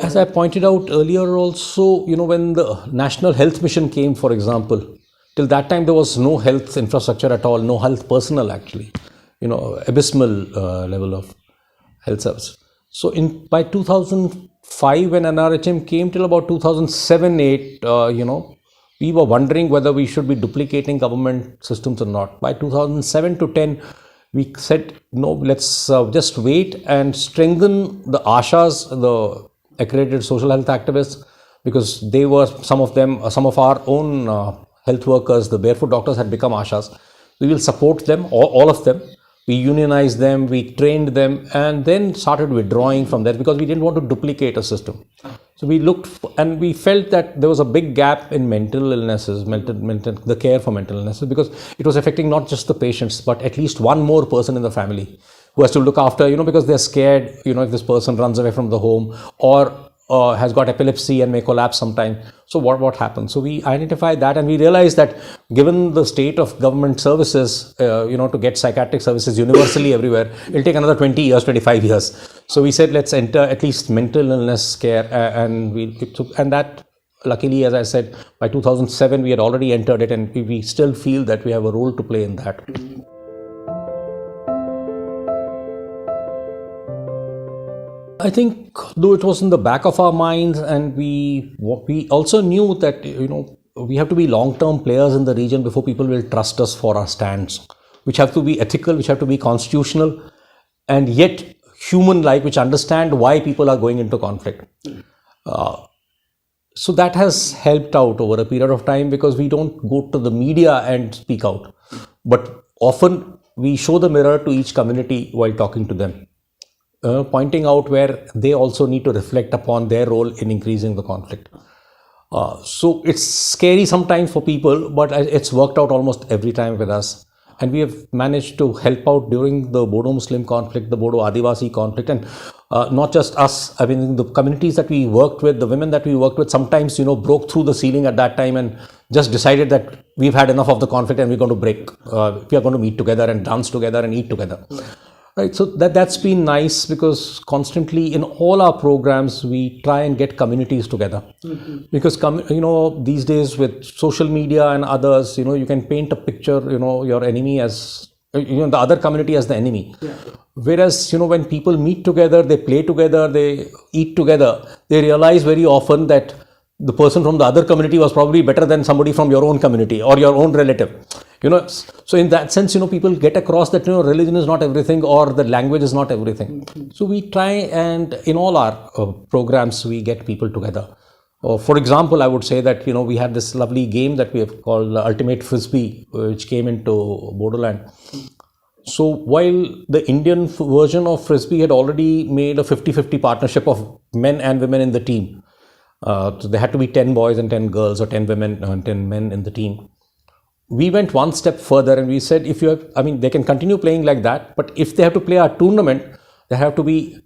As I pointed out earlier also, when the National Health Mission came, for example, till that time there was no health infrastructure at all, no health personnel actually, abysmal level of health service. So by 2005 when NRHM came till about 2007-8, we were wondering whether we should be duplicating government systems or not. By 2007 to 10, we said, no, let's just wait and strengthen the ASHAs, the accredited social health activists, because they were, some of our own health workers, the barefoot doctors had become ASHAs. We will support them, all of them. We unionized them, we trained them, and then started withdrawing from that because we didn't want to duplicate a system. So we looked and we felt that there was a big gap in mental illnesses, the care for mental illnesses, because it was affecting not just the patients, but at least one more person in the family who has to look after, because they're scared, if this person runs away from the home or has got epilepsy and may collapse sometime. So what happens? So we identified that and we realized that given the state of government services, to get psychiatric services universally everywhere, it'll take another 20 years, 25 years. So we said, let's enter at least mental illness care, and that, luckily, as I said, by 2007 we had already entered it, and we still feel that we have a role to play in that. I think, though it was in the back of our minds, and we also knew that we have to be long-term players in the region before people will trust us for our stands, which have to be ethical, which have to be constitutional, and yet human-like, which understand why people are going into conflict. So that has helped out over a period of time, because we don't go to the media and speak out, but often we show the mirror to each community while talking to them. Pointing out where they also need to reflect upon their role in increasing the conflict. So it's scary sometimes for people, but it's worked out almost every time with us. And we have managed to help out during the Bodo Muslim conflict, the Bodo Adivasi conflict, and not just us. I mean, the communities that we worked with, the women that we worked with, sometimes, broke through the ceiling at that time and just decided that we've had enough of the conflict and we're going to break. We are going to meet together and dance together and eat together. Right, so that's been nice, because constantly in all our programs we try and get communities together. Because these days with social media and others, you can paint a picture, your enemy as the other community as the enemy. Yeah. Whereas when people meet together, they play together, they eat together, they realize very often that the person from the other community was probably better than somebody from your own community or your own relative. So in that sense, people get across that, religion is not everything, or the language is not everything. So we try, and in all our programs, we get people together. For example, I would say that, we had this lovely game that we have called Ultimate Frisbee, which came into Borderlands. So while the Indian version of Frisbee had already made a 50-50 partnership of men and women in the team. So there had to be 10 boys and 10 girls, or 10 women and 10 men in the team. We went one step further and we said, they can continue playing like that, but if they have to play our tournament, there have to be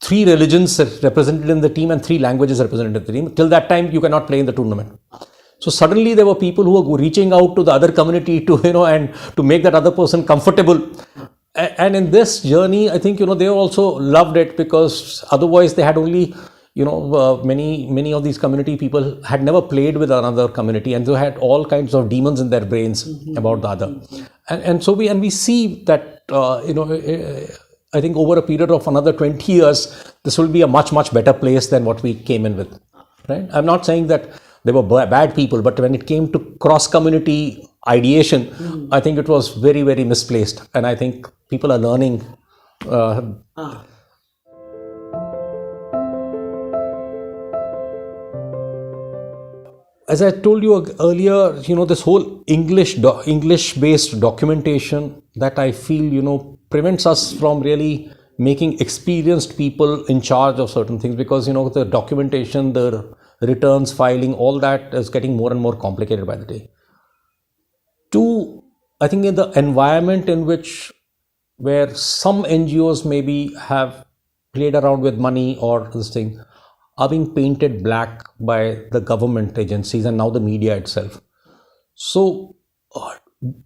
3 religions represented in the team and 3 languages represented in the team. Till that time, you cannot play in the tournament. So suddenly there were people who were reaching out to the other community to, and to make that other person comfortable. And in this journey, I think, they also loved it, because otherwise they had only, many of these community people had never played with another community, and they had all kinds of demons in their brains about the other. And so we see that, I think over a period of another 20 years, this will be a much, much better place than what we came in with, right? I'm not saying that they were bad people, but when it came to cross-community ideation, I think it was very, very misplaced. And I think people are learning. As I told you earlier, this whole English-based documentation that I feel, prevents us from really making experienced people in charge of certain things, because, the documentation, the returns, filing, all that is getting more and more complicated by the day. 2, I think in the environment in where some NGOs maybe have played around with money or this thing, are being painted black by the government agencies and now the media itself. So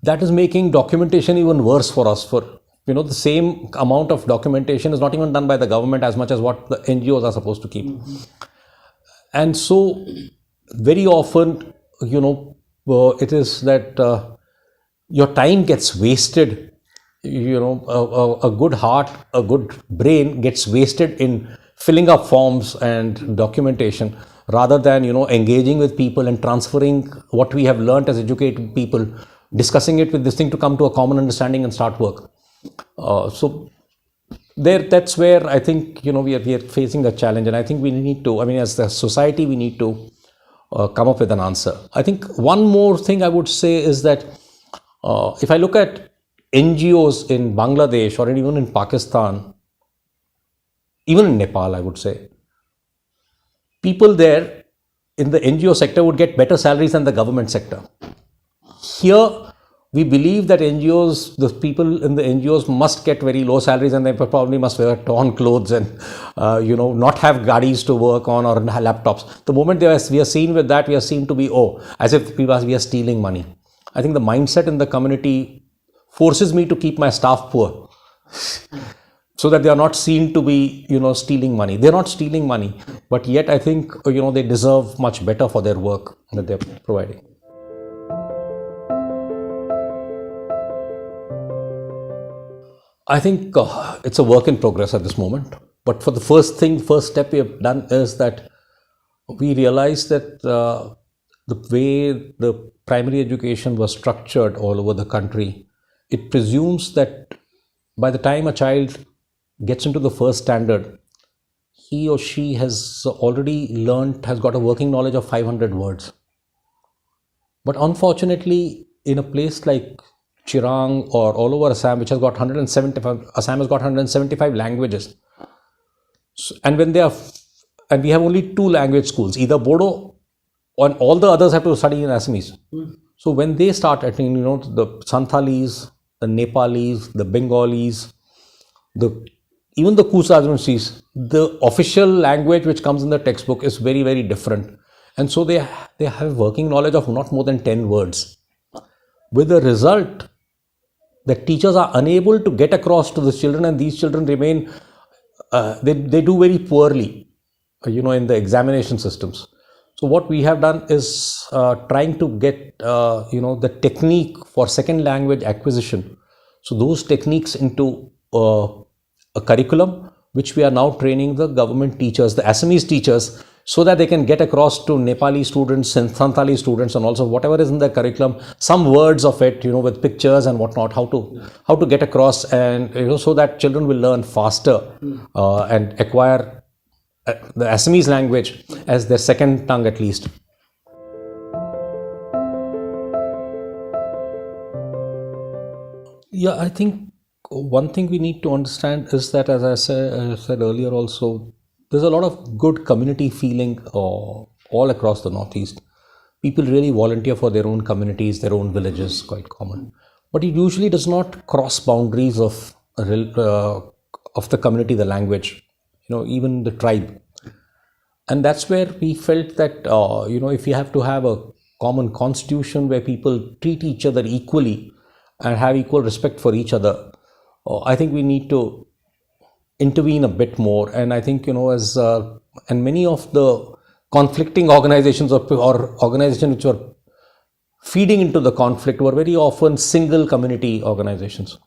that is making documentation even worse for us, for the same amount of documentation is not even done by the government as much as what the NGOs are supposed to keep. And so very often, it is that your time gets wasted. A good heart, a good brain gets wasted in filling up forms and documentation rather than, engaging with people and transferring what we have learned as educated people, discussing it with this thing to come to a common understanding and start work. So that's where I think, we are facing a challenge, and I think we need to, as the society, we need to come up with an answer. I think one more thing I would say is that if I look at NGOs in Bangladesh or even in Pakistan, even in Nepal, I would say, people there in the NGO sector would get better salaries than the government sector. Here, we believe that NGOs, the people in the NGOs must get very low salaries, and they probably must wear torn clothes and, not have gadis to work on or laptops. The moment we are seen with that, we are seen to be, as if we are stealing money. I think the mindset in the community forces me to keep my staff poor so that they are not seen to be, stealing money. They're not stealing money, but yet I think, they deserve much better for their work that they're providing. I think it's a work in progress at this moment. But for the first step we have done is that we realized that the way the primary education was structured all over the country, it presumes that by the time a child gets into the first standard, he or she has got a working knowledge of 500 words. But unfortunately, in a place like Chirang or all over Assam, which has got 175, Assam has got 175 languages. So, and we have only 2 language schools, either Bodo, and all the others have to study in Assamese. So when they start attending, the Santalis, the Nepalis, the Bengalis, even the Kusajunsis, the official language which comes in the textbook is very, very different. And so they have working knowledge of not more than 10 words. With the result that teachers are unable to get across to the children, and these children remain, they do very poorly, in the examination systems. So what we have done is trying to get, the technique for second language acquisition. So those techniques into a curriculum, which we are now training the government teachers, the Assamese teachers, so that they can get across to Nepali students and Santali students, and also whatever is in the curriculum, some words of it, with pictures and whatnot, how to get across, and so that children will learn faster and acquire the Assamese language as their second tongue at least. Yeah, I think one thing we need to understand is that, as I said earlier also, there's a lot of good community feeling all across the Northeast. People really volunteer for their own communities, their own villages, quite common. But it usually does not cross boundaries of the community, the language, even the tribe. And that's where we felt that, if you have to have a common constitution where people treat each other equally and have equal respect for each other, I think we need to intervene a bit more. And I think, and many of the conflicting organizations or organizations which were feeding into the conflict were very often single community organizations.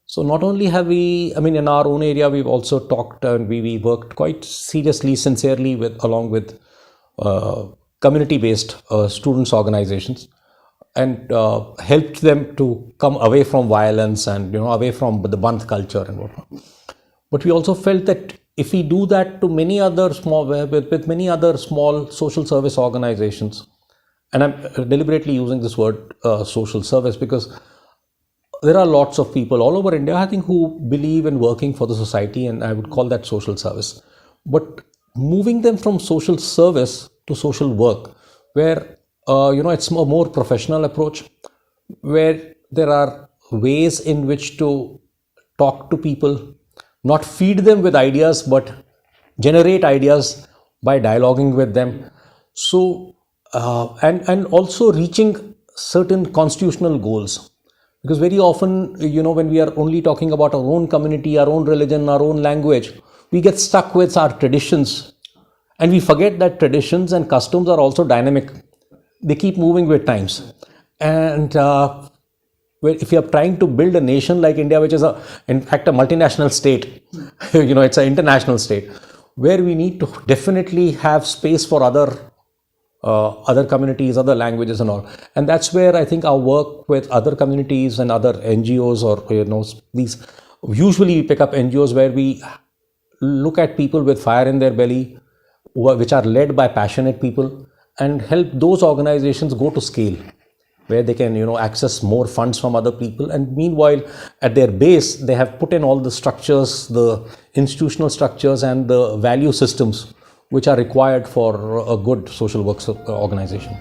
So not only have we, in our own area, we've also talked and we worked quite seriously, sincerely along with community-based students' organizations, and helped them to come away from violence and, away from the Bandh culture and whatnot. But we also felt that if we do that to many other with many other small social service organizations, and I'm deliberately using this word social service because there are lots of people all over India, I think, who believe in working for the society, and I would call that social service. But moving them from social service to social work, where, it's a more professional approach, where there are ways in which to talk to people, not feed them with ideas, but generate ideas by dialoguing with them. So, and also reaching certain constitutional goals. Because very often, when we are only talking about our own community, our own religion, our own language, we get stuck with our traditions, and we forget that traditions and customs are also dynamic. They keep moving with times. And if you are trying to build a nation like India, which is in fact a multinational state, it's an international state, where we need to definitely have space for other communities, other languages, and all. And that's where I think our work with other communities and other NGOs, or these, usually we pick up NGOs where we look at people with fire in their belly, which are led by passionate people, and help those organizations go to scale, where they can access more funds from other people. And meanwhile, at their base, they have put in all the structures, the institutional structures and the value systems which are required for a good social work organization.